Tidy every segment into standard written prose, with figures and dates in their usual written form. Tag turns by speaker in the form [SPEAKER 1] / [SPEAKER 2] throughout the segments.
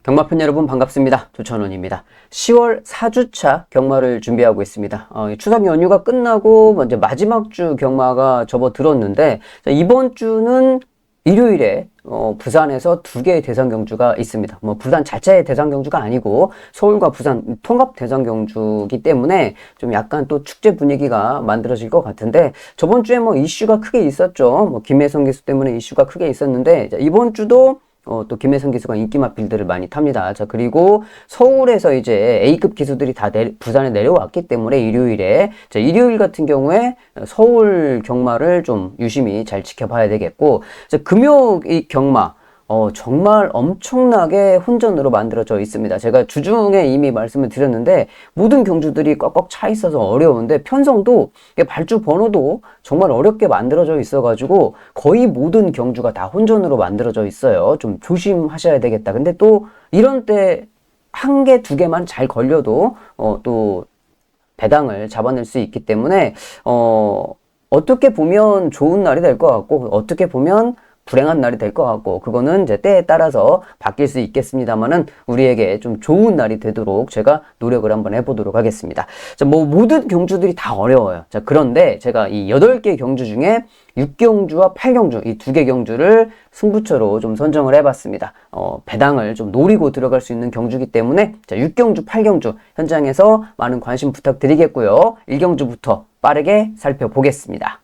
[SPEAKER 1] 경마팬 여러분 반갑습니다. 조천원입니다. 10월 4주차 경마를 준비하고 있습니다. 추석 연휴가 끝나고 이제 마지막 주 경마가 접어들었는데 이번 주는 일요일에 부산에서 두 개의 대상 경주가 있습니다. 부산 자체의 대상 경주가 아니고 서울과 부산 통합 대상 경주이기 때문에 좀 약간 또 축제 분위기가 만들어질 것 같은데, 저번 주에 이슈가 크게 있었죠. 김혜성 기수 때문에 이슈가 크게 있었는데, 이번 주도 또 김혜성 기수가 인기맛 빌드를 많이 탑니다. 자, 그리고 서울에서 이제 A급 기수들이 다 부산에 내려왔기 때문에 일요일에, 자, 일요일 같은 경우에 서울 경마를 좀 유심히 잘 지켜봐야 되겠고, 자, 금요일 경마, 정말 엄청나게 혼전으로 만들어져 있습니다. 제가 주중에 이미 말씀을 드렸는데, 모든 경주들이 꽉꽉 차 있어서 어려운데, 편성도, 발주 번호도 정말 어렵게 만들어져 있어가지고, 거의 모든 경주가 다 혼전으로 만들어져 있어요. 좀 조심하셔야 되겠다. 근데 또, 이런 때, 한 개, 두 개만 잘 걸려도, 또, 배당을 잡아낼 수 있기 때문에, 어떻게 보면 좋은 날이 될 것 같고, 어떻게 보면 불행한 날이 될 것 같고, 그거는 이제 때에 따라서 바뀔 수 있겠습니다만은 우리에게 좀 좋은 날이 되도록 제가 노력을 한번 해보도록 하겠습니다. 자, 모든 경주들이 다 어려워요. 자, 그런데 제가 이 8개 경주 중에 6경주와 8경주, 이 두 개 경주를 승부처로 좀 선정을 해봤습니다. 배당을 좀 노리고 들어갈 수 있는 경주이기 때문에, 자, 6경주, 8경주 현장에서 많은 관심 부탁드리겠고요. 1경주부터 빠르게 살펴보겠습니다.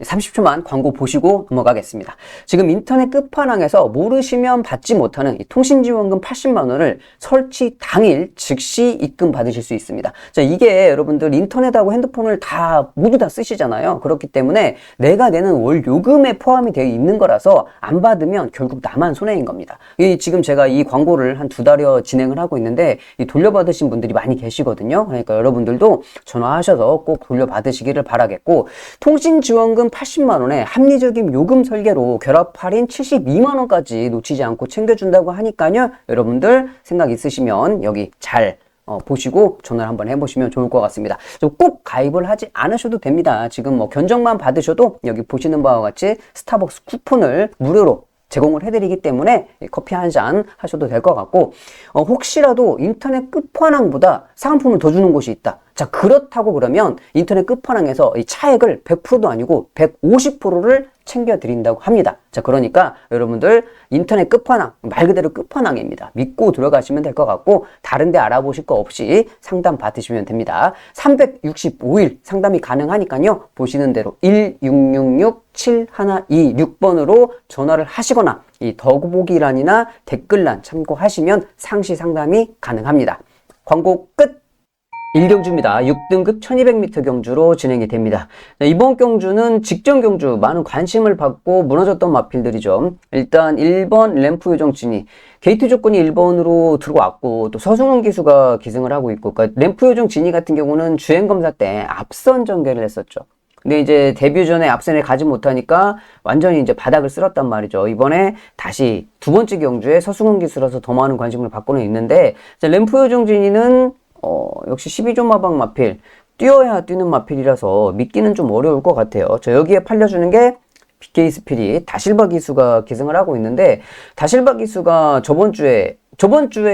[SPEAKER 1] 30초만 광고 보시고 넘어가겠습니다. 지금 인터넷 끝판왕에서 모르시면 받지 못하는 이 통신지원금 80만 원을 설치 당일 즉시 입금 받으실 수 있습니다. 자, 이게 여러분들 인터넷하고 핸드폰을 모두 다 쓰시잖아요. 그렇기 때문에 내가 내는 월 요금에 포함이 되어 있는 거라서 안 받으면 결국 나만 손해인 겁니다. 지금 제가 이 광고를 한 2달여 진행을 하고 있는데, 이 돌려받으신 분들이 많이 계시거든요. 그러니까 여러분들도 전화하셔서 꼭 돌려받으시기를 바라겠고, 통신지원금 80만 원에 합리적인 요금 설계로 결합 할인 72만 원까지 놓치지 않고 챙겨준다고 하니까요. 여러분들 생각 있으시면 여기 잘 보시고 전화를 한번 해보시면 좋을 것 같습니다. 꼭 가입을 하지 않으셔도 됩니다. 지금 견적만 받으셔도 여기 보시는 바와 같이 스타벅스 쿠폰을 무료로 제공을 해드리기 때문에 커피 한 잔 하셔도 될 것 같고, 혹시라도 인터넷 끝판왕보다 상품을 더 주는 곳이 있다. 자, 그렇다고 그러면 인터넷 끝판왕에서 이 차액을 100%도 아니고 150%를 챙겨드린다고 합니다. 자, 그러니까 여러분들 인터넷 끝판왕, 말 그대로 끝판왕입니다. 믿고 들어가시면 될 것 같고, 다른 데 알아보실 거 없이 상담 받으시면 됩니다. 365일 상담이 가능하니까요. 보시는 대로 1666-7126번으로 전화를 하시거나 이 더보기란이나 댓글란 참고하시면 상시 상담이 가능합니다. 광고 끝! 1경주입니다. 6등급 1200m 경주로 진행이 됩니다. 이번 경주는 직전 경주 많은 관심을 받고 무너졌던 마필들이죠. 일단 1번 램프 요정 진이 게이트 조건이 1번으로 들어왔고, 또 서승훈 기수가 기승을 하고 있고, 그러니까 램프 요정 진이 같은 경우는 주행검사 때 앞선 전개를 했었죠. 근데 이제 데뷔 전에 앞선에 가지 못하니까 완전히 이제 바닥을 쓸었단 말이죠. 이번에 다시 두 번째 경주에 서승훈 기수라서 더 많은 관심을 받고는 있는데, 램프 요정 진이는 역시 12조 마방 마필, 뛰어야 뛰는 마필이라서 믿기는 좀 어려울 것 같아요. 여기에 팔려주는 게 BK 스피릿, 다실바 기수가 기승을 하고 있는데, 다실바 기수가 저번 주에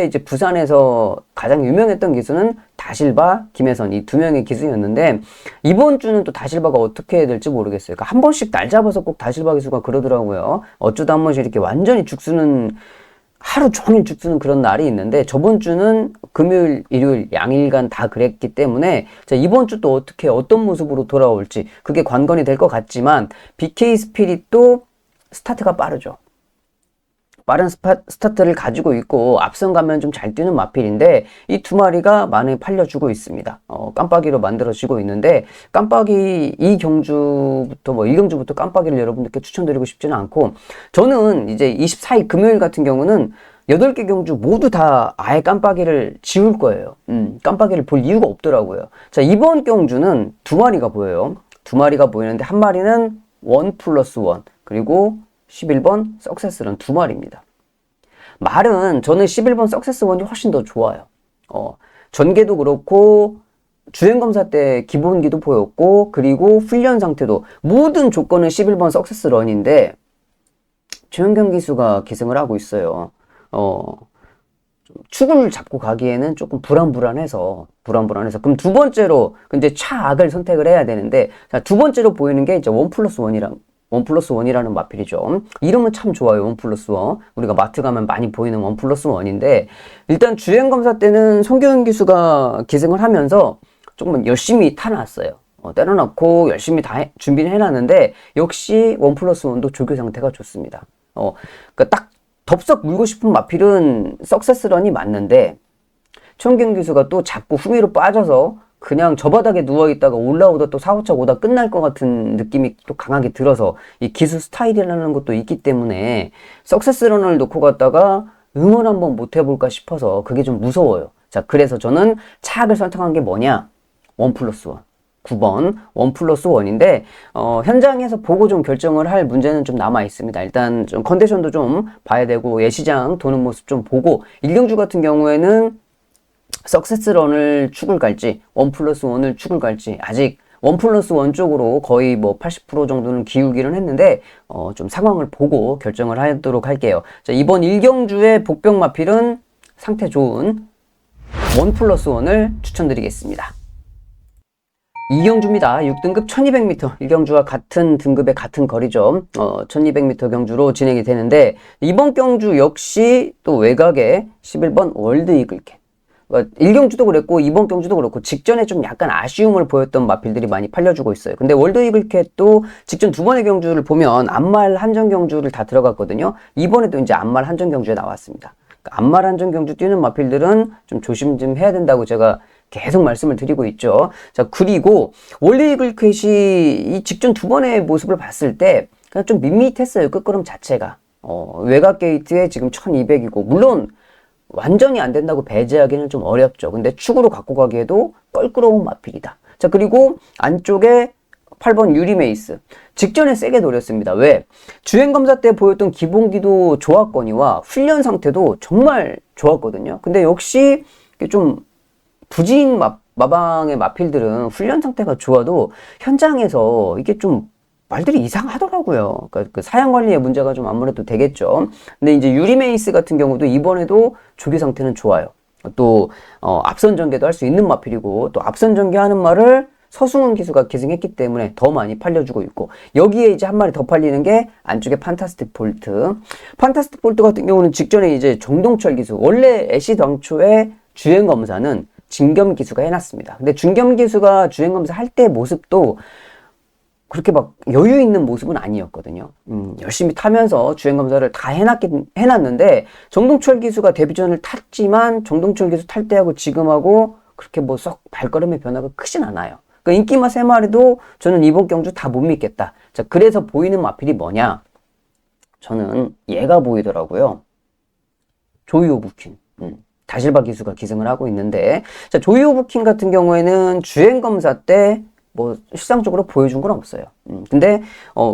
[SPEAKER 1] 이제 부산에서 가장 유명했던 기수는 다실바, 김혜선 이 두 명의 기수였는데, 이번 주는 또 다실바가 어떻게 해야 될지 모르겠어요. 그러니까 한 번씩 날 잡아서 꼭 다실바 기수가 그러더라고요. 어쩌다 한 번씩 이렇게 완전히 죽쓰는, 하루 종일 죽쓰는 그런 날이 있는데, 저번 주는 금요일, 일요일 양일간 다 그랬기 때문에, 자, 이번 주 또 어떤 모습으로 돌아올지 그게 관건이 될 것 같지만, BK 스피릿도 스타트가 빠르죠. 빠른 스타트를 가지고 있고 앞선 가면 좀 잘 뛰는 마필인데, 이 두 마리가 많이 팔려주고 있습니다. 깜빡이로 만들어지고 있는데, 깜빡이 이 경주부터 1경주부터 깜빡이를 여러분들께 추천드리고 싶지는 않고, 저는 이제 24일 금요일 같은 경우는 8개 경주 모두 다 아예 깜빡이를 지울 거예요. 깜빡이를 볼 이유가 없더라고요. 자, 이번 경주는 두 마리가 보여요. 두 마리가 보이는데, 한 마리는 1+1, 그리고 11번 석세스런 두 마리입니다. 말은 저는 11번 석세스1이 훨씬 더 좋아요. 전개도 그렇고, 주행검사 때 기본기도 보였고, 그리고 훈련 상태도 모든 조건은 11번 석세스런인데, 최현경 기수가 기승을 하고 있어요. 축을 잡고 가기에는 조금 불안불안해서 그럼 두 번째로 근데 차악을 선택을 해야 되는데, 자, 두 번째로 보이는 게 이제 1+1이라는 마필이죠. 이름은 참 좋아요. 1+1. 우리가 마트 가면 많이 보이는 1+1인데, 일단 주행검사 때는 송교영 기수가 기승을 하면서 조금 열심히 타놨어요. 때려놓고 열심히 준비를 해놨는데, 역시 1+1도 조교 상태가 좋습니다. 그러니까 딱 덥석 물고 싶은 마필은 석세스런이 맞는데, 최원경 기수가 또 자꾸 후미로 빠져서 그냥 저 바닥에 누워있다가 올라오다 또 4, 5차 오다 끝날 것 같은 느낌이 또 강하게 들어서, 이 기수 스타일이라는 것도 있기 때문에 석세스런을 놓고 갔다가 응원 한번 못 해볼까 싶어서 그게 좀 무서워요. 자, 그래서 저는 차악을 선택한 게 뭐냐? 1+1. 9번 1+1인데 현장에서 보고 좀 결정을 할 문제는 좀 남아 있습니다. 일단 좀 컨디션도 좀 봐야 되고 예시장 도는 모습 좀 보고, 일경주 같은 경우에는 석세스런을 축을 갈지 1+1을 축을 갈지 아직 1+1 쪽으로 거의 뭐 80% 정도는 기우기는 했는데 좀 상황을 보고 결정을 하도록 할게요. 자, 이번 일경주의 복병 마필은 상태 좋은 1+1을 추천드리겠습니다. 이경주입니다. 6등급 1200m. 일경주와 같은 등급의 같은 거리죠. 1200m 경주로 진행이 되는데, 이번 경주 역시 또 외곽에 11번 월드 이글캣. 일경주도 그랬고 이번 경주도 그렇고 직전에 좀 약간 아쉬움을 보였던 마필들이 많이 팔려주고 있어요. 근데 월드 이글캣도 직전 두 번의 경주를 보면 암말 한정 경주를 다 들어갔거든요. 이번에도 이제 암말 한정 경주에 나왔습니다. 그러니까 암말 한정 경주 뛰는 마필들은 좀 조심 좀 해야 된다고 제가 계속 말씀을 드리고 있죠. 자, 그리고 월드 이글캣이 이 직전 두 번의 모습을 봤을 때 그냥 좀 밋밋했어요. 끝걸음 자체가. 외곽 게이트에 지금 1200이고, 물론 완전히 안 된다고 배제하기는 좀 어렵죠. 근데 축으로 갖고 가기에도 껄끄러운 마필이다. 자, 그리고 안쪽에 8번 유리메이스. 직전에 세게 노렸습니다. 왜? 주행검사 때 보였던 기본기도 좋았거니와 훈련 상태도 정말 좋았거든요. 근데 역시 좀 부진 마방의 마필들은 훈련 상태가 좋아도 현장에서 이게 좀 말들이 이상하더라고요. 그러니까 그 사양 관리의 문제가 좀 아무래도 되겠죠. 근데 이제 유리메이스 같은 경우도 이번에도 조기 상태는 좋아요. 또 앞선 전개도 할 수 있는 마필이고, 또 앞선 전개하는 말을 서승훈 기수가 기승했기 때문에 더 많이 팔려주고 있고, 여기에 이제 한 마리 더 팔리는 게 안쪽에 판타스틱 볼트. 판타스틱 볼트 같은 경우는 직전에 이제 정동철 기수, 원래 애시 당초에 주행 검사는 진겸 기수가 해놨습니다. 근데 진겸 기수가 주행 검사 할 때 모습도 그렇게 막 여유 있는 모습은 아니었거든요. 열심히 타면서 주행검사를 다 해놨는데, 정동철 기수가 데뷔전을 탔지만 정동철 기수 탈 때하고 지금하고 그렇게 뭐 썩 발걸음의 변화가 크진 않아요. 그러니까 인기마 3마리도 저는 이번 경주 다 못 믿겠다. 자, 그래서 보이는 마필이 뭐냐? 저는 얘가 보이더라고요. 조이오브킨. 다실바 기수가 기승을 하고 있는데, 자, 조이오브킨 같은 경우에는 주행검사 때 뭐 실상적으로 보여준 건 없어요. 근데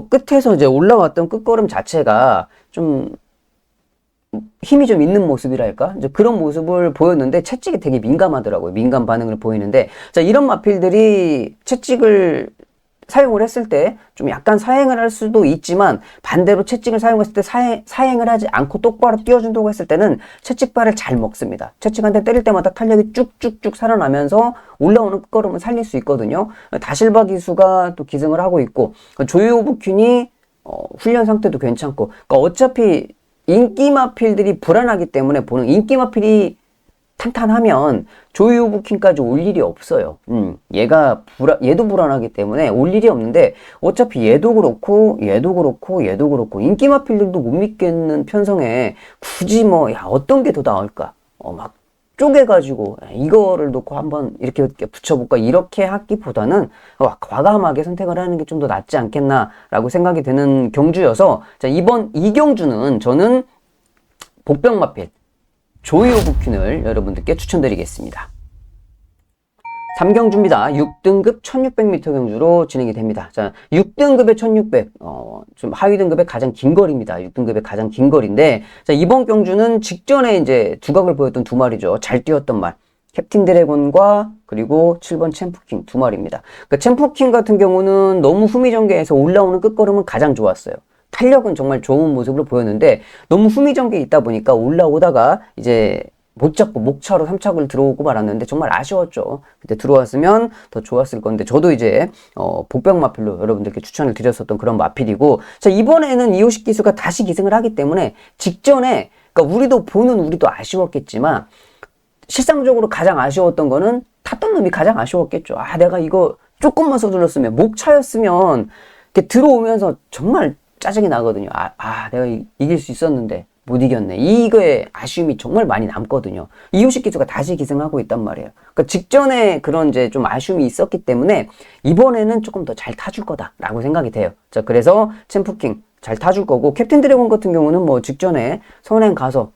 [SPEAKER 1] 끝에서 이제 올라왔던 끝걸음 자체가 좀 힘이 좀 있는 모습이랄까? 이제 그런 모습을 보였는데 채찍이 되게 민감하더라고요. 민감 반응을 보이는데, 자, 이런 마필들이 채찍을 사용을 했을 때 좀 약간 사행을 할 수도 있지만, 반대로 채찍을 사용했을 때 사행을 하지 않고 똑바로 띄워준다고 했을 때는 채찍발을 잘 먹습니다. 채찍 한 대 때릴 때마다 탄력이 쭉쭉쭉 살아나면서 올라오는 끝걸음을 살릴 수 있거든요. 다실바 기수가 또 기승을 하고 있고, 조이오브퀸이 훈련 상태도 괜찮고, 그러니까 어차피 인기 마필들이 불안하기 때문에 보는, 인기 마필이 탄탄하면 조이오브킨까지 올 일이 없어요. 얘도 불안하기 때문에 올 일이 없는데, 어차피 얘도 그렇고 인기 마필들도 못 믿겠는 편성에 굳이 뭐 어떤 게 더 나을까? 막 쪼개가지고 이거를 놓고 한번 이렇게 붙여볼까, 이렇게 하기보다는 과감하게 선택을 하는 게 좀 더 낫지 않겠나라고 생각이 드는 경주여서, 자, 이번 이 경주는 저는 복병 마필 조이오브퀸을 여러분들께 추천드리겠습니다. 3경주입니다. 6등급 1600m 경주로 진행이 됩니다. 자, 6등급의 1600, 좀 하위 등급의 가장 긴 거리입니다. 6등급의 가장 긴 거리인데, 자, 이번 경주는 직전에 이제 두각을 보였던 두 마리죠. 잘 뛰었던 말. 캡틴 드래곤과 그리고 7번 챔프킹 두 마리입니다. 그러니까 챔프킹 같은 경우는 너무 후미전개에서 올라오는 끝걸음은 가장 좋았어요. 탄력은 정말 좋은 모습으로 보였는데, 너무 후미전개에 있다 보니까 올라오다가 이제 못 잡고 목차로 3착을 들어오고 말았는데 정말 아쉬웠죠. 그때 들어왔으면 더 좋았을 건데 저도 이제 복병 마필로 여러분들께 추천을 드렸었던 그런 마필이고, 자 이번에는 이호식 기수가 다시 기승을 하기 때문에 직전에, 그러니까 우리도 아쉬웠겠지만 실상적으로 가장 아쉬웠던 거는 탔던 놈이 가장 아쉬웠겠죠. 아 내가 이거 조금만 서둘렀으면, 목차였으면 이렇게 들어오면서 정말 짜증이 나거든요. 내가 이길 수 있었는데 못 이겼네. 이거에 아쉬움이 정말 많이 남거든요. 이호식 기수가 다시 기승하고 있단 말이에요. 그러니까 직전에 그런 이제 좀 아쉬움이 있었기 때문에 이번에는 조금 더 잘 타줄 거다라고 생각이 돼요. 자, 그래서 챔프킹 잘 타줄 거고, 캡틴 드래곤 같은 경우는 뭐 직전에 선행 가서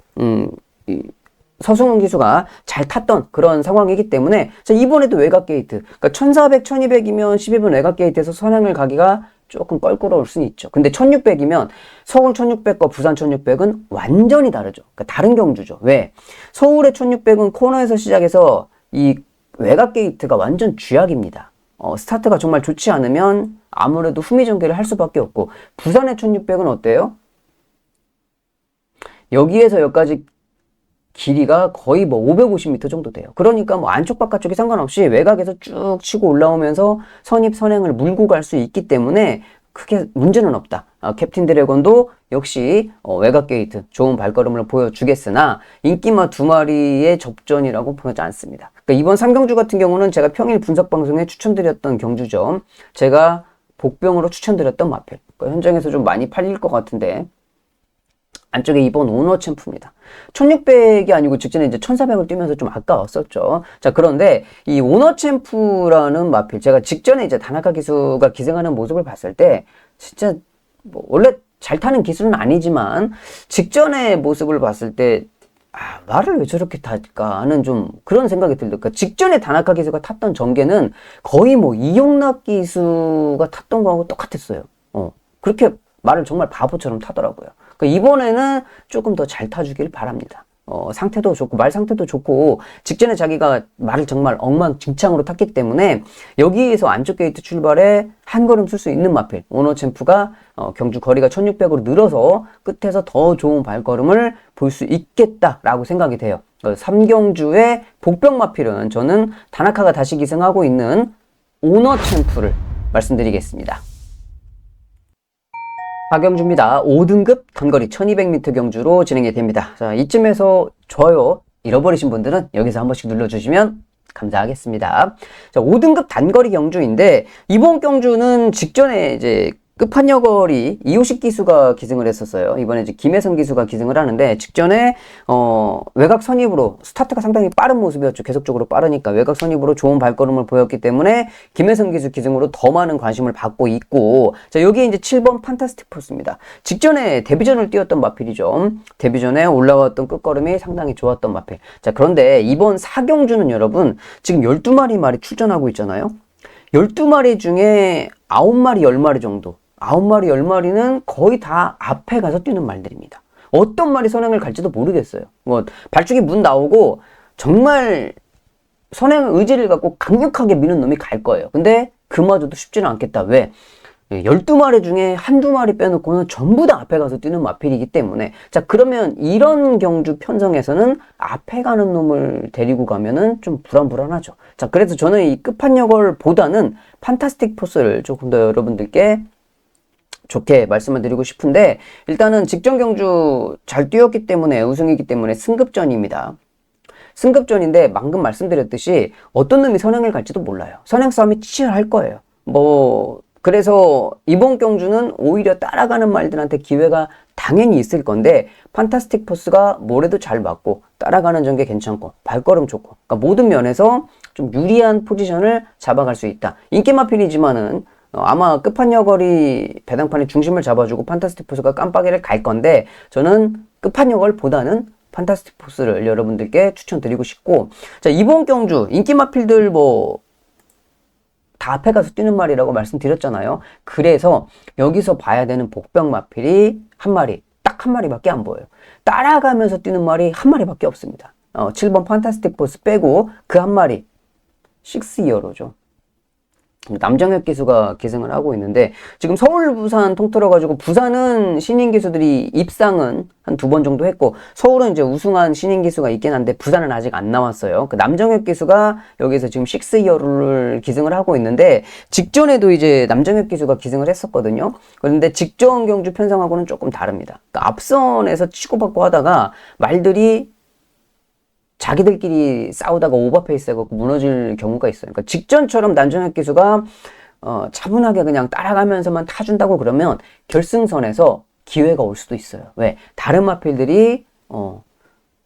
[SPEAKER 1] 서승훈 기수가 잘 탔던 그런 상황이기 때문에, 자 이번에도 외곽 게이트, 그러니까 1400, 1200이면 12분 외곽 게이트에서 선행을 가기가 조금 껄끄러울 수는 있죠. 근데 1600이면 서울 1600과 부산 1600은 완전히 다르죠. 그러니까 다른 경주죠. 왜? 서울의 1600은 코너에서 시작해서 이 외곽 게이트가 완전 쥐약입니다. 스타트가 정말 좋지 않으면 아무래도 후미전개를 할 수밖에 없고, 부산의 1600은 어때요? 여기에서 여기까지 길이가 거의 뭐 550m 정도 돼요. 그러니까 뭐 안쪽 바깥쪽이 상관없이 외곽에서 쭉 치고 올라오면서 선입 선행을 물고 갈 수 있기 때문에 크게 문제는 없다. 캡틴 드래곤도 역시 외곽 게이트 좋은 발걸음을 보여주겠으나 인기마 두 마리의 접전이라고 보지 않습니다. 그러니까 이번 3경주 같은 경우는 제가 평일 분석 방송에 추천드렸던 경주죠. 제가 복병으로 추천드렸던 마필. 그러니까 현장에서 좀 많이 팔릴 것 같은데, 안쪽에 이번 오너 챔프입니다. 1600이 아니고 직전에 이제 1400을 뛰면서 좀 아까웠었죠. 자, 그런데 이 오너 챔프라는 마필, 제가 직전에 이제 다나카 기수가 기승하는 모습을 봤을 때 진짜 뭐 원래 잘 타는 기술은 아니지만 직전의 모습을 봤을 때 말을 왜 저렇게 탈까 하는 좀 그런 생각이 들어요. 그러니까 직전에 다나카 기수가 탔던 전개는 거의 뭐 이용락 기수가 탔던 거하고 똑같았어요. 그렇게 말을 정말 바보처럼 타더라고요. 그러니까 이번에는 조금 더 잘 타주길 바랍니다. 상태도 좋고, 말 상태도 좋고, 직전에 자기가 말을 정말 엉망진창으로 탔기 때문에 여기에서 안쪽 게이트 출발에 한 걸음 쓸 수 있는 마필 오너 챔프가 경주 거리가 1600으로 늘어서 끝에서 더 좋은 발걸음을 볼 수 있겠다라고 생각이 돼요. 3경주의 복병 마필은 저는 다나카가 다시 기승하고 있는 오너 챔프를 말씀드리겠습니다. 4경주입니다. 5등급 단거리 1200m 경주로 진행이 됩니다. 자, 이쯤에서 좋아요 잃어버리신 분들은 여기서 한 번씩 눌러주시면 감사하겠습니다. 자, 5등급 단거리 경주인데, 이번 경주는 직전에 이제 끝판여거리 이호식 기수가 기승을 했었어요. 이번에 이제 김혜성 기수가 기승을 하는데, 직전에 외곽 선입으로 스타트가 상당히 빠른 모습이었죠. 계속적으로 빠르니까 외곽 선입으로 좋은 발걸음을 보였기 때문에 김혜성 기수 기승으로 더 많은 관심을 받고 있고, 자 여기 이제 7번 판타스틱 포스입니다. 직전에 데뷔전을 뛰었던 마필이죠. 데뷔전에 올라왔던 끝걸음이 상당히 좋았던 마필. 자, 그런데 이번 4경주는 여러분 지금 12마리 말이 출전하고 있잖아요. 12마리 중에 9마리, 10마리 정도, 9마리, 10마리는 거의 다 앞에 가서 뛰는 말들입니다. 어떤 말이 선행을 갈지도 모르겠어요. 뭐 발주기 문 나오고 정말 선행 의지를 갖고 강력하게 미는 놈이 갈 거예요. 근데 그마저도 쉽지는 않겠다. 왜? 12마리 중에 한두 마리 빼놓고는 전부 다 앞에 가서 뛰는 마필이기 때문에, 자 그러면 이런 경주 편성에서는 앞에 가는 놈을 데리고 가면은 좀 불안불안하죠. 자, 그래서 저는 이 끝판여걸 보다는 판타스틱 포스를 조금 더 여러분들께 좋게 말씀을 드리고 싶은데, 일단은 직전 경주 잘 뛰었기 때문에 우승이기 때문에 승급전입니다. 승급전인데 방금 말씀드렸듯이 어떤 놈이 선행을 갈지도 몰라요. 선행 싸움이 치열할 거예요. 그래서 이번 경주는 오히려 따라가는 말들한테 기회가 당연히 있을 건데, 판타스틱 포스가 뭐래도 잘 맞고 따라가는 전개 괜찮고 발걸음 좋고, 그러니까 모든 면에서 좀 유리한 포지션을 잡아갈 수 있다. 인기 마필이지만은 아마 끝판여거리 배당판의 중심을 잡아주고 판타스틱 포스가 깜빡이를 갈 건데, 저는 끝판여걸보다는 판타스틱 포스를 여러분들께 추천드리고 싶고, 자 이번 경주 인기 마필들 다 앞에 가서 뛰는 말이라고 말씀드렸잖아요. 그래서 여기서 봐야 되는 복병 마필이 한 마리, 딱 한 마리밖에 안 보여요. 따라가면서 뛰는 말이 한 마리밖에 없습니다. 7번 판타스틱 포스 빼고 그 한 마리 6이어로죠. 남정혁 기수가 기승을 하고 있는데 지금 서울, 부산 통틀어 가지고 부산은 신인 기수들이 입상은 한 2번 정도 했고 서울은 이제 우승한 신인 기수가 있긴 한데 부산은 아직 안 나왔어요. 그 남정혁 기수가 여기서 지금 6이어를 기승을 하고 있는데 직전에도 이제 남정혁 기수가 기승을 했었거든요. 그런데 직전 경주 편성하고는 조금 다릅니다. 그러니까 앞선에서 치고받고 하다가 말들이 자기들끼리 싸우다가 오버페이스 해갖고 무너질 경우가 있어요. 그러니까 직전처럼 남정혁 기수가 차분하게 그냥 따라가면서만 타준다고 그러면 결승선에서 기회가 올 수도 있어요. 왜? 다른 마필들이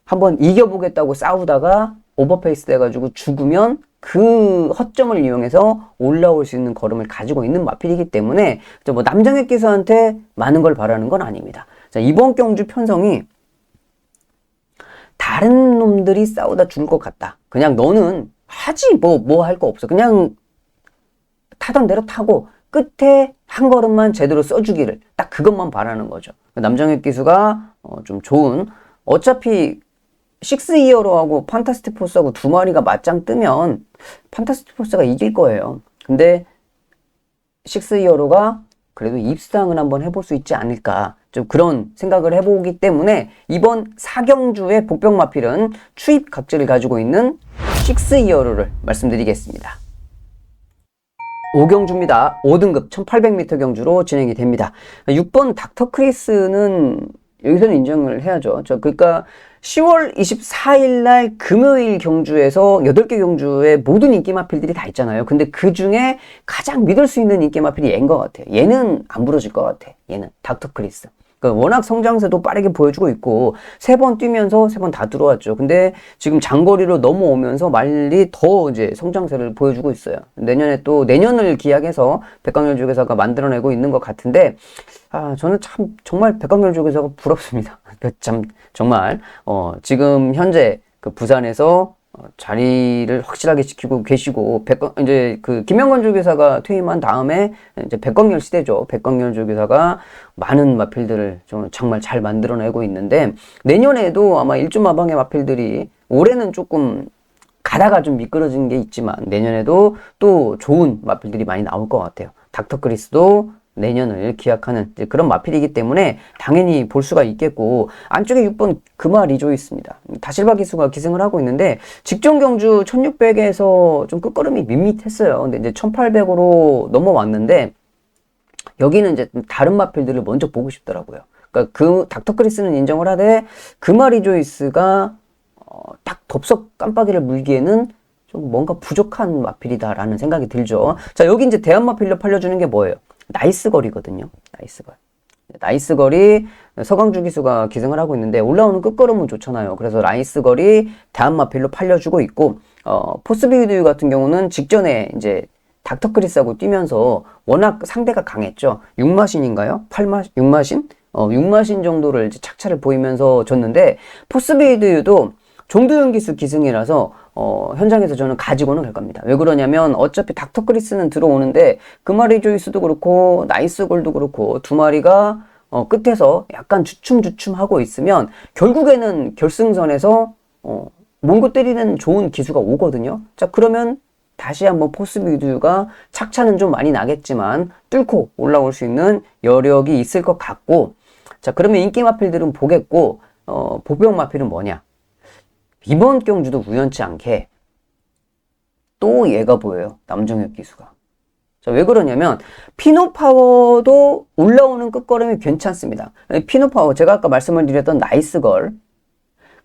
[SPEAKER 1] 한번 이겨보겠다고 싸우다가 오버페이스 돼가지고 죽으면 그 허점을 이용해서 올라올 수 있는 걸음을 가지고 있는 마필이기 때문에 뭐 남정혁 기수한테 많은 걸 바라는 건 아닙니다. 자, 이번 경주 편성이 다른 놈들이 싸우다 죽을 것 같다. 그냥 너는 하지 뭐 할 거 없어. 그냥 타던 대로 타고 끝에 한 걸음만 제대로 써주기를 딱 그것만 바라는 거죠. 남정혁 기수가 좀 좋은 어차피 6이어로하고 판타스틱 포스하고 2마리가 맞짱 뜨면 판타스틱 포스가 이길 거예요. 근데 6이어로가 그래도 입상을 한번 해볼 수 있지 않을까 좀 그런 생각을 해보기 때문에 이번 4경주의 복병마필은 추입 각질을 가지고 있는 6이어로를 말씀드리겠습니다. 5경주입니다. 5등급 1800m 경주로 진행이 됩니다. 6번 닥터크리스는 여기서는 인정을 해야죠. 그러니까 10월 24일 날 금요일 경주에서 8개 경주에 모든 인기 마필들이 다 있잖아요. 근데 그 중에 가장 믿을 수 있는 인기 마필이 얘인 것 같아요. 얘는 안 부러질 것 같아. 얘는 닥터크리스. 그러니까 워낙 성장세도 빠르게 보여주고 있고 3번 뛰면서 3번 다 들어왔죠. 근데 지금 장거리로 넘어오면서 말리 더 이제 성장세를 보여주고 있어요. 내년에 또 내년을 기약해서 백광열 조교사가 만들어내고 있는 것 같은데 저는 참 정말 백광열 조교사가 부럽습니다. 참 정말 지금 현재 그 부산에서 자리를 확실하게 지키고 계시고 이제 그 김영건 조교사가 퇴임한 다음에 이제 백광열 시대죠. 백광열 조교사가 많은 마필들을 정말 잘 만들어내고 있는데 내년에도 아마 일주마방의 마필들이 올해는 조금 가다가 좀 미끄러진 게 있지만 내년에도 또 좋은 마필들이 많이 나올 것 같아요. 닥터크리스도 내년을 기약하는 그런 마필이기 때문에 당연히 볼 수가 있겠고 안쪽에 6번 금화 리조 있습니다. 다실바 기수가 기승을 하고 있는데 직전 경주 1600에서 좀 끝걸음이 밋밋했어요. 근데 이제 1800으로 넘어왔는데 여기는 이제 다른 마필들을 먼저 보고 싶더라고요. 그러니까 그 닥터크리스는 인정을 하되 금화 리조이스가 딱 덥석 깜빡이를 물기에는 좀 뭔가 부족한 마필이다라는 생각이 들죠. 자, 여기 이제 대한 마필로 팔려주는 게 뭐예요? 나이스걸이거든요. 나이스걸이 서강주 기수가 기승을 하고 있는데 올라오는 끝걸음은 좋잖아요. 그래서 나이스걸이 대한마필로 팔려주고 있고 포스비드 같은 경우는 직전에 이제 닥터크리스하고 뛰면서 워낙 상대가 강했죠. 6마신인가요? 6마신? 6마신 정도를 이제 착차를 보이면서 줬는데 포스비드도 종도현 기수 기승이라서 현장에서 저는 가지고는 갈 겁니다. 왜 그러냐면 어차피 닥터크리스는 들어오는데 금마리 조이스도 그렇고 나이스걸도 그렇고 2마리가 끝에서 약간 주춤주춤하고 있으면 결국에는 결승선에서 몽고 때리는 좋은 기수가 오거든요. 자, 그러면 다시 한번 포스비드가 착차는 좀 많이 나겠지만 뚫고 올라올 수 있는 여력이 있을 것 같고, 자, 그러면 인기 마필들은 보겠고 보병 마필은 뭐냐? 이번 경주도 우연치 않게 또 얘가 보여요. 남정혁 기수가. 자, 왜 그러냐면 피노파워도 올라오는 끝걸음이 괜찮습니다. 피노파워 제가 아까 말씀을 드렸던 나이스걸,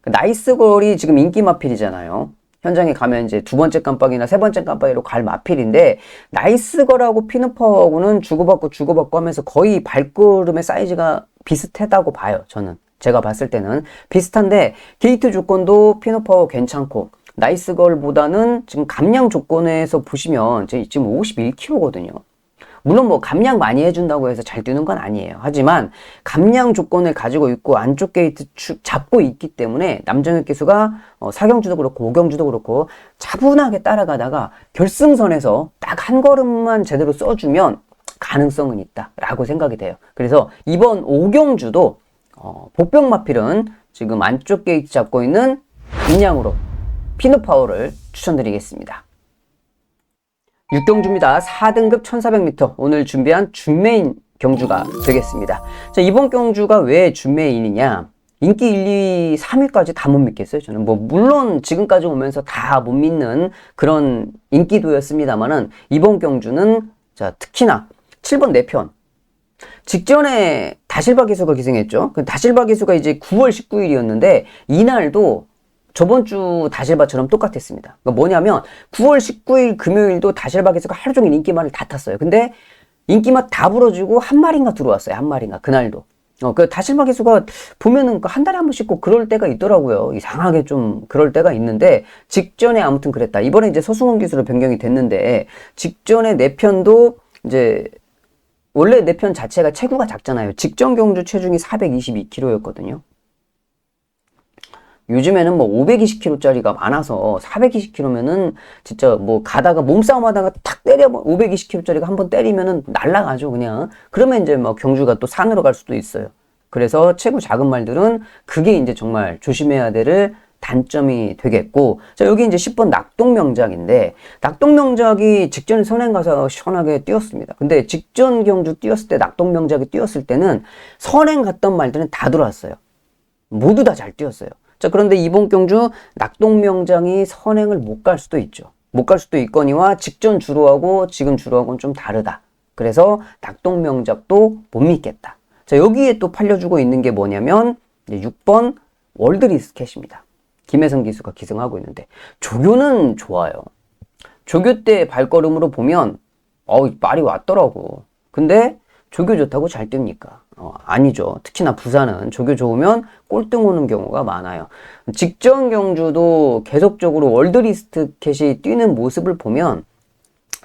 [SPEAKER 1] 나이스걸이 지금 인기 마필이잖아요. 현장에 가면 이제 2번째 깜빡이나 3번째 깜빡이로 갈 마필인데 나이스걸하고 피노파워하고는 주고받고 하면서 거의 발걸음의 사이즈가 비슷하다고 봐요. 저는 제가 봤을 때는 비슷한데 게이트 조건도 피노파워 괜찮고 나이스걸보다는 지금 감량 조건에서 보시면 지금 51kg거든요. 물론 뭐 감량 많이 해준다고 해서 잘 뛰는 건 아니에요. 하지만 감량 조건을 가지고 있고 안쪽 게이트 잡고 있기 때문에 남정혁 기수가 4경주도 그렇고 5경주도 그렇고 차분하게 따라가다가 결승선에서 딱 한 걸음만 제대로 써주면 가능성은 있다라고 생각이 돼요. 그래서 이번 5경주도 복병마필은 지금 안쪽 게이트 잡고 있는 인양으로 피노파워를 추천드리겠습니다. 6경주입니다. 4등급 1400m. 오늘 준비한 준메인 경주가 되겠습니다. 자, 이번 경주가 왜 준메인이냐? 인기 1, 2, 3위까지 다 못 믿겠어요. 저는 물론 지금까지 오면서 다 못 믿는 그런 인기도였습니다만은 이번 경주는 자, 특히나 7번 4편. 직전에 다실바 기수가 기승했죠. 그 다실바 기수가 이제 9월 19일이었는데 이날도 저번 주 다실바처럼 똑같았습니다. 그러니까 뭐냐면 9월 19일 금요일도 다실바 기수가 하루 종일 인기만을 다 탔어요. 근데 인기만 다 불어주고 한 마리인가 들어왔어요. 한 마리인가 그날도. 그 다실바 기수가 보면은 한 달에 한 번씩 꼭 그럴 때가 있더라고요. 이상하게 좀 그럴 때가 있는데 직전에 아무튼 그랬다. 이번에 이제 서승원 기수로 변경이 됐는데 직전에 4편도 이제 원래 4편 자체가 체구가 작잖아요. 직전 경주 체중이 422kg였거든요. 요즘에는 520kg짜리가 많아서 420kg면은 진짜 가다가 몸싸움 하다가 탁 때려 520kg짜리가 한번 때리면은 날라가죠, 그냥. 그러면 이제 경주가 또 산으로 갈 수도 있어요. 그래서 체구 작은 말들은 그게 이제 정말 조심해야 될 단점이 되겠고. 자, 여기 이제 10번 낙동명작인데, 낙동명작이 직전에 선행 가서 시원하게 뛰었습니다. 근데 직전 경주 뛰었을 때 낙동명작이 뛰었을 때는 선행 갔던 말들은 다 들어왔어요. 모두 다 잘 뛰었어요. 자, 그런데 이번 경주 낙동명장이 선행을 못 갈 수도 있죠. 못 갈 수도 있거니와 직전 주로하고 지금 주로하고는 좀 다르다. 그래서 낙동명작도 못 믿겠다. 자, 여기에 또 팔려주고 있는 게 뭐냐면 6번 월드리스켓입니다. 김혜성 기수가 기승하고 있는데 조교는 좋아요. 조교 때 발걸음으로 보면 말이 왔더라고. 근데 조교 좋다고 잘 뜁니까? 아니죠. 특히나 부산은 조교 좋으면 꼴등 오는 경우가 많아요. 직전 경주도 계속적으로 월드리스켓이 뛰는 모습을 보면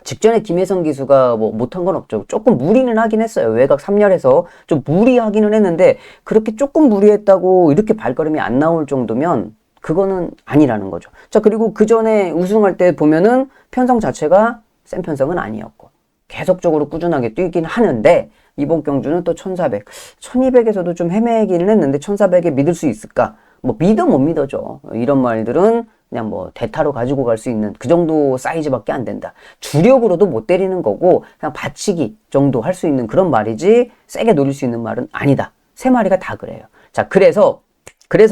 [SPEAKER 1] 직전에 김혜성 기수가 못한 건 없죠. 조금 무리는 하긴 했어요. 외곽 3열에서 좀 무리하기는 했는데 그렇게 조금 무리했다고 이렇게 발걸음이 안 나올 정도면 그거는 아니라는 거죠. 자, 그리고 그 전에 우승할 때 보면은 편성 자체가 센 편성은 아니었고 계속적으로 꾸준하게 뛰긴 하는데 이번 경주는 또 1400, 1200에서도 좀 헤매기는 했는데 1400에 믿을 수 있을까? 믿어 못 믿어죠. 이런 말들은 그냥 대타로 가지고 갈 수 있는 그 정도 사이즈밖에 안 된다. 주력으로도 못 때리는 거고 그냥 받치기 정도 할 수 있는 그런 말이지 세게 노릴 수 있는 말은 아니다. 세 마리가 다 그래요. 자, 그래서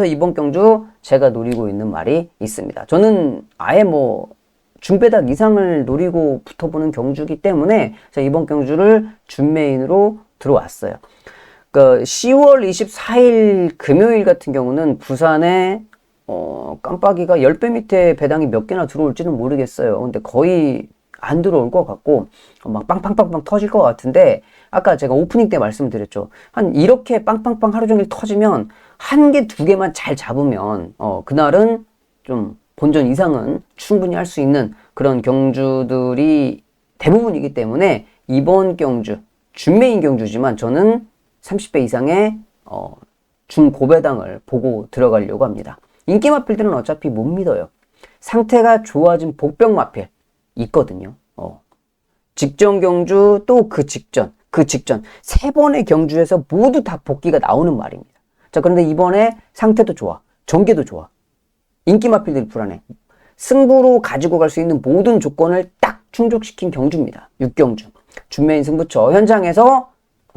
[SPEAKER 1] 이번 경주 제가 노리고 있는 말이 있습니다. 저는 아예 준배닭 이상을 노리고 붙어보는 경주이기 때문에 이번 경주를 준메인으로 들어왔어요. 그러니까 10월 24일 금요일 같은 경우는 부산에 깜빡이가 10배 밑에 배당이 몇 개나 들어올지는 모르겠어요. 근데 거의 안 들어올 것 같고 빵빵빵빵 터질 것 같은데 아까 제가 오프닝 때 말씀드렸죠. 한 이렇게 빵빵빵 하루 종일 터지면 한 개, 두 개만 잘 잡으면 그날은 좀 본전 이상은 충분히 할 수 있는 그런 경주들이 대부분이기 때문에 이번 경주, 준메인 경주지만 저는 30배 이상의 중고배당을 보고 들어가려고 합니다. 인기 마필들은 어차피 못 믿어요. 상태가 좋아진 복병 마필 있거든요. 직전 경주 또 그 직전 3번의 경주에서 모두 다 복귀가 나오는 말입니다. 자, 그런데 이번에 상태도 좋아, 전개도 좋아. 인기 마필들이 불안해. 승부로 가지고 갈 수 있는 모든 조건을 딱 충족시킨 경주입니다. 6경주. 준메인 승부처 현장에서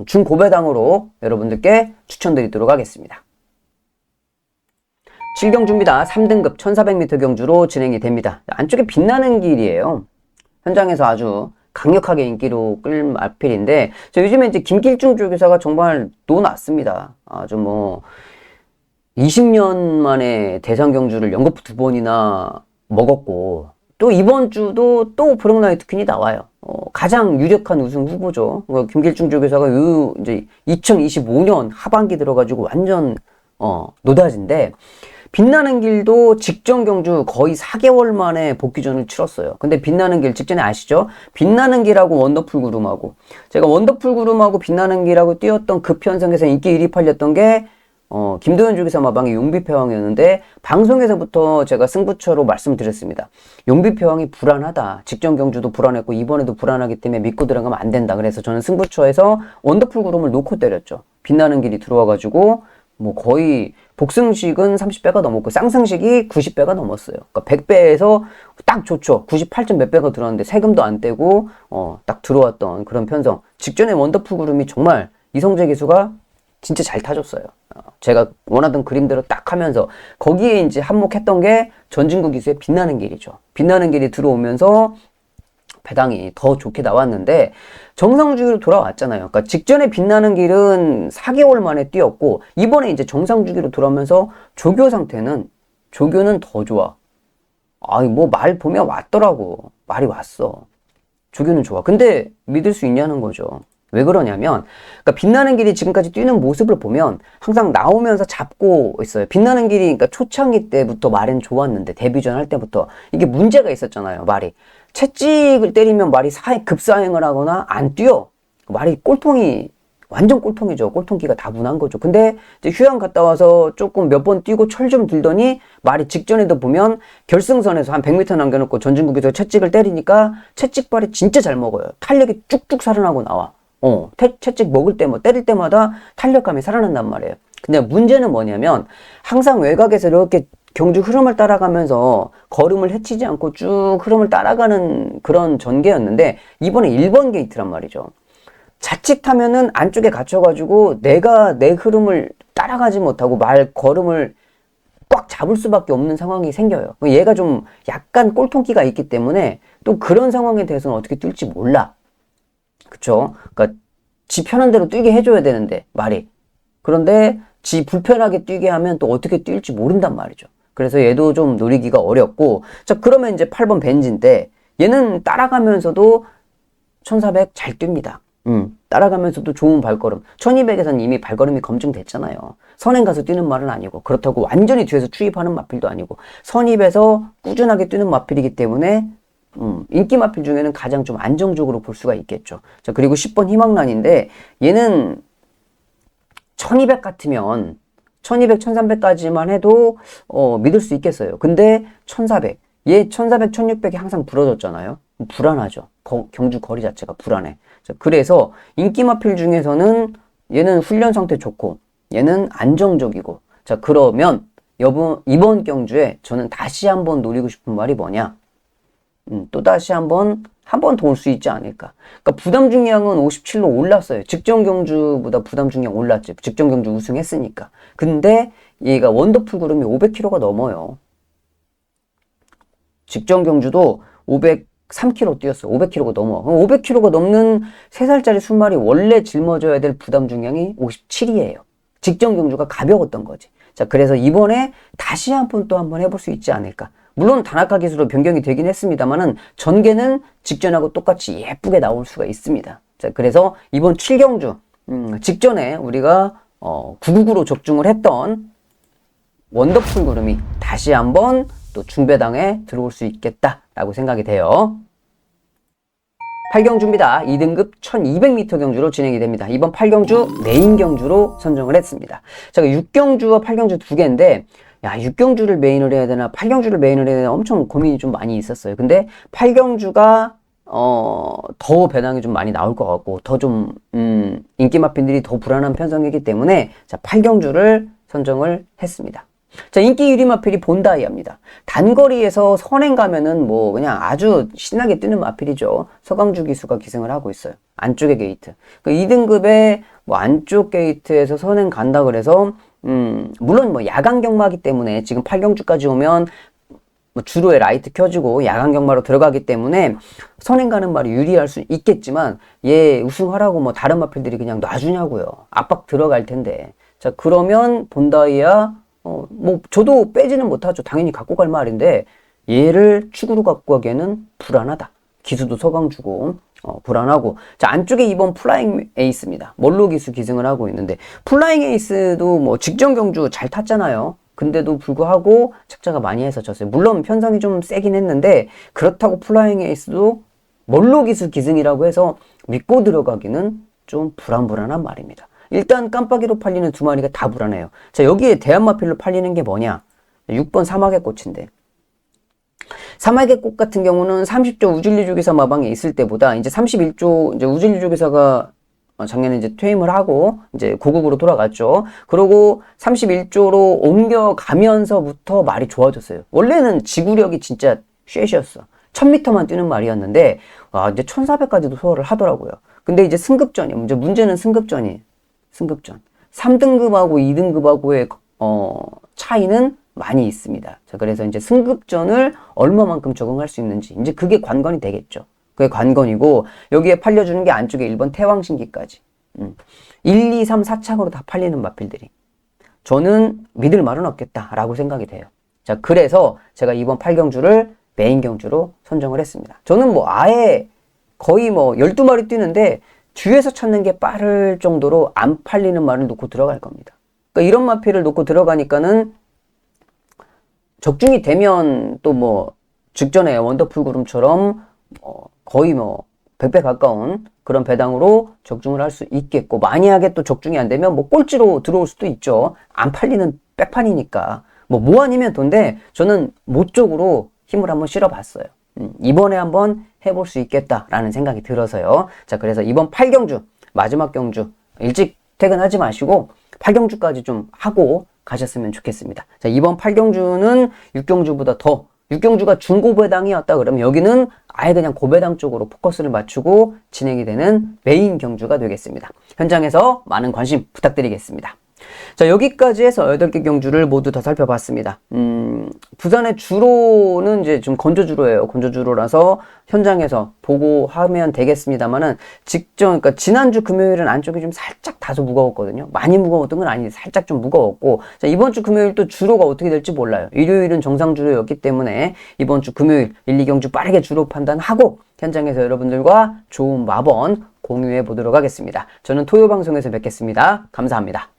[SPEAKER 1] 중고배당으로 여러분들께 추천드리도록 하겠습니다. 7경주입니다. 3등급 1400m 경주로 진행이 됩니다. 안쪽에 빛나는 길이에요. 현장에서 아주 강력하게 인기로 끌 마필인데 요즘에 이제 김길중 조교사가 정말 노났습니다. 아주 20년 만에 대상 경주를 연거푸 2번이나 먹었고 또 이번 주도 또 브록나이트 퀸이 나와요. 가장 유력한 우승 후보죠. 김길중 조교사가 이제 2025년 하반기 들어가지고 완전 노다진데 빛나는 길도 직전 경주 거의 4개월 만에 복귀전을 치렀어요. 근데 빛나는 길 직전에 아시죠? 빛나는 길하고 원더풀 구름하고 제가 원더풀 구름하고 빛나는 길하고 뛰었던 그 편성에서 인기 1위 팔렸던 게 김도현 조교사 마방의 용비패왕이었는데 방송에서부터 제가 승부처로 말씀드렸습니다. 용비패왕이 불안하다. 직전 경주도 불안했고 이번에도 불안하기 때문에 믿고 들어가면 안 된다. 그래서 저는 승부처에서 원더풀 구름을 놓고 때렸죠. 빛나는 길이 들어와가지고 뭐 거의 복승식은 30배가 넘었고 쌍승식이 90배가 넘었어요. 그러니까 100배에서 딱 좋죠. 98점 몇 배가 들어왔는데 세금도 안 떼고 딱 들어왔던 그런 편성. 직전에 원더풀 구름이 정말 이성재 기수가 진짜 잘 타줬어요. 제가 원하던 그림대로 딱 하면서 거기에 이제 한몫했던 게 전진구 기수의 빛나는 길이죠. 빛나는 길이 들어오면서 배당이 더 좋게 나왔는데 정상주기로 돌아왔잖아요. 그러니까 직전에 빛나는 길은 4개월 만에 뛰었고 이번에 이제 정상주기로 돌아오면서 조교는 더 좋아. 아이 뭐 말 보면 왔더라고. 말이 왔어. 조교는 좋아. 근데 믿을 수 있냐는 거죠. 왜 그러냐면 그러니까 빛나는 길이 지금까지 뛰는 모습을 보면 항상 나오면서 잡고 있어요. 빛나는 길이 그러니까 초창기 때부터 말은 좋았는데 데뷔전 할 때부터 이게 문제가 있었잖아요. 말이 채찍을 때리면 말이 급사행을 하거나 안 뛰어. 말이 완전 꼴통이죠. 꼴통기가 다분한 거죠. 근데 이제 휴양 갔다 와서 조금 몇 번 뛰고 철 좀 들더니 말이 직전에도 보면 결승선에서 한 100m 남겨놓고 전진국에서 채찍을 때리니까 채찍발이 진짜 잘 먹어요. 탄력이 쭉쭉 살아나고 나와. 채찍 먹을 때 때릴 때마다 탄력감이 살아난단 말이에요. 근데 문제는 뭐냐면 항상 외곽에서 이렇게 경주 흐름을 따라가면서 걸음을 해치지 않고 쭉 흐름을 따라가는 그런 전개였는데 이번에 1번 게이트란 말이죠. 자칫하면은 안쪽에 갇혀가지고 내가 내 흐름을 따라가지 못하고 걸음을 꽉 잡을 수밖에 없는 상황이 생겨요. 얘가 좀 약간 꼴통기가 있기 때문에 또 그런 상황에 대해서는 어떻게 뛸지 몰라. 그쵸? 그러니까 지 편한 대로 뛰게 해줘야 되는데 말이. 그런데 지 불편하게 뛰게 하면 또 어떻게 뛸지 모른단 말이죠. 그래서 얘도 좀 노리기가 어렵고 자 그러면 이제 8번 벤지인데 얘는 따라가면서도 1400 잘 뜁니다. 따라가면서도 좋은 발걸음. 1200에서는 이미 발걸음이 검증됐잖아요. 선행 가서 뛰는 말은 아니고 그렇다고 완전히 뒤에서 추입하는 마필도 아니고 선입에서 꾸준하게 뛰는 마필이기 때문에 인기 마필 중에는 가장 좀 안정적으로 볼 수가 있겠죠. 자 그리고 10번 희망란인데 얘는 1200 같으면 1200, 1300까지만 해도 믿을 수 있겠어요. 근데 1400, 얘 1400, 1600이 항상 부러졌잖아요. 불안하죠. 경주 거리 자체가 불안해. 자, 그래서 인기 마필 중에서는 얘는 훈련 상태 좋고 얘는 안정적이고 자 그러면 이번 경주에 저는 다시 한번 노리고 싶은 말이 뭐냐? 또 다시 한 번 더 올 수 있지 않을까. 그러니까 부담 중량은 57로 올랐어요. 직전 경주보다 부담 중량 올랐죠. 직전 경주 우승했으니까. 근데 얘가 원더풀 구름이 500kg가 넘어요. 직전 경주도 503kg 뛰었어. 500kg가 넘어. 500kg가 넘는 3살짜리 순말이 원래 짊어져야 될 부담 중량이 57이에요. 직전 경주가 가벼웠던 거지. 자, 그래서 이번에 다시 한 번 해볼 수 있지 않을까. 물론 다나카 기수로 변경이 되긴 했습니다만은 전개는 직전하고 똑같이 예쁘게 나올 수가 있습니다. 자, 그래서 이번 7경주 직전에 우리가 999로 적중을 했던 원더풀 구름이 다시 한번 또 중배당에 들어올 수 있겠다라고 생각이 돼요. 8경주입니다. 2등급 1200m 경주로 진행이 됩니다. 이번 8경주 메인 경주로 선정을 했습니다. 제가 6경주와 8경주 두 개인데 야 6경주를 메인을 해야 되나 8경주를 메인을 해야 되나 엄청 고민이 좀 많이 있었어요. 근데 8경주가 더 배당이 좀 많이 나올 것 같고 더 좀 인기 마핀들이 더 불안한 편성이기 때문에 자 8경주를 선정을 했습니다. 자 인기 1위 마필이 본다이아입니다. 단거리에서 선행 가면은 뭐 그냥 아주 신나게 뛰는 마필이죠. 서강주 기수가 기승을 하고 있어요. 안쪽의 게이트. 그 2등급의 뭐 안쪽 게이트에서 선행 간다 그래서 물론 뭐 야간 경마기 때문에 지금 8경주까지 오면 뭐 주로에 라이트 켜지고 야간 경마로 들어가기 때문에 선행 가는 말이 유리할 수 있겠지만 얘 우승하라고 뭐 다른 마필들이 그냥 놔주냐고요. 압박 들어갈 텐데. 자 그러면 본다이아 뭐 저도 빼지는 못하죠. 당연히 갖고 갈 말인데 얘를 축으로 갖고 가기에는 불안하다. 기수도 서강주고 불안하고 자 안쪽에 이번 플라잉 에이스입니다. 멀로 기수 기승을 하고 있는데 플라잉 에이스도 뭐 직전 경주 잘 탔잖아요. 근데도 불구하고 착자가 많이 해서 졌어요. 물론 편성이 좀 세긴 했는데 그렇다고 플라잉 에이스도 멀로 기수 기승이라고 해서 믿고 들어가기는 좀 불안한 말입니다. 일단 깜빡이로 팔리는 두 마리가 다 불안해요. 자 여기에 대한마필로 팔리는 게 뭐냐 6번 사막의 꽃인데 사막의 꽃 같은 경우는 30조 우질리조기사 마방에 있을 때보다 이제 31조 이제 우질리조기사가 작년에 이제 퇴임을 하고 이제 고국으로 돌아갔죠. 그러고 31조로 옮겨가면서부터 말이 좋아졌어요. 원래는 지구력이 진짜 쉐시였어. 1000m만 뛰는 말이었는데 이제 1400까지도 소화를 하더라고요. 근데 이제 승급전이에요. 문제는 승급전이에요. 승급전. 3등급하고 2등급하고의 차이는 많이 있습니다. 자, 그래서 이제 승급전을 얼마만큼 적응할 수 있는지 이제 그게 관건이 되겠죠. 그게 관건이고 여기에 팔려주는 게 안쪽에 1번 태왕신기까지 1, 2, 3, 4착으로 다 팔리는 마필들이 저는 믿을 말은 없겠다라고 생각이 돼요. 자, 그래서 제가 이번 8경주를 메인 경주로 선정을 했습니다. 저는 뭐 아예 거의 뭐 12마리 뛰는데 뒤에서 찾는 게 빠를 정도로 안 팔리는 말을 놓고 들어갈 겁니다. 그러니까 이런 마필을 놓고 들어가니까는 적중이 되면 또 뭐 직전에 원더풀 그룹처럼 거의 뭐 100배 가까운 그런 배당으로 적중을 할 수 있겠고, 만약에 또 적중이 안 되면 뭐 꼴찌로 들어올 수도 있죠. 안 팔리는 백판이니까. 뭐 아니면 돈데 저는 모 쪽으로 힘을 한번 실어봤어요. 이번에 한번 해볼 수 있겠다라는 생각이 들어서요. 자, 그래서 이번 8경주, 마지막 경주, 일찍 퇴근하지 마시고 8경주까지 좀 하고 가셨으면 좋겠습니다. 자, 이번 8경주는 6경주보다 더, 6경주가 중고배당이었다 그러면 여기는 아예 그냥 고배당 쪽으로 포커스를 맞추고 진행이 되는 메인 경주가 되겠습니다. 현장에서 많은 관심 부탁드리겠습니다. 자, 여기까지 해서 8개 경주를 모두 다 살펴봤습니다. 부산의 주로는 이제 좀 건조주로예요. 건조주로라서 현장에서 보고 하면 되겠습니다만은 그러니까 지난주 금요일은 안쪽이 좀 살짝 다소 무거웠거든요. 많이 무거웠던 건 아닌데 살짝 좀 무거웠고, 자, 이번 주 금요일 또 주로가 어떻게 될지 몰라요. 일요일은 정상 주로였기 때문에 이번 주 금요일 1, 2경주 빠르게 주로 판단하고 현장에서 여러분들과 좋은 마번 공유해 보도록 하겠습니다. 저는 토요 방송에서 뵙겠습니다. 감사합니다.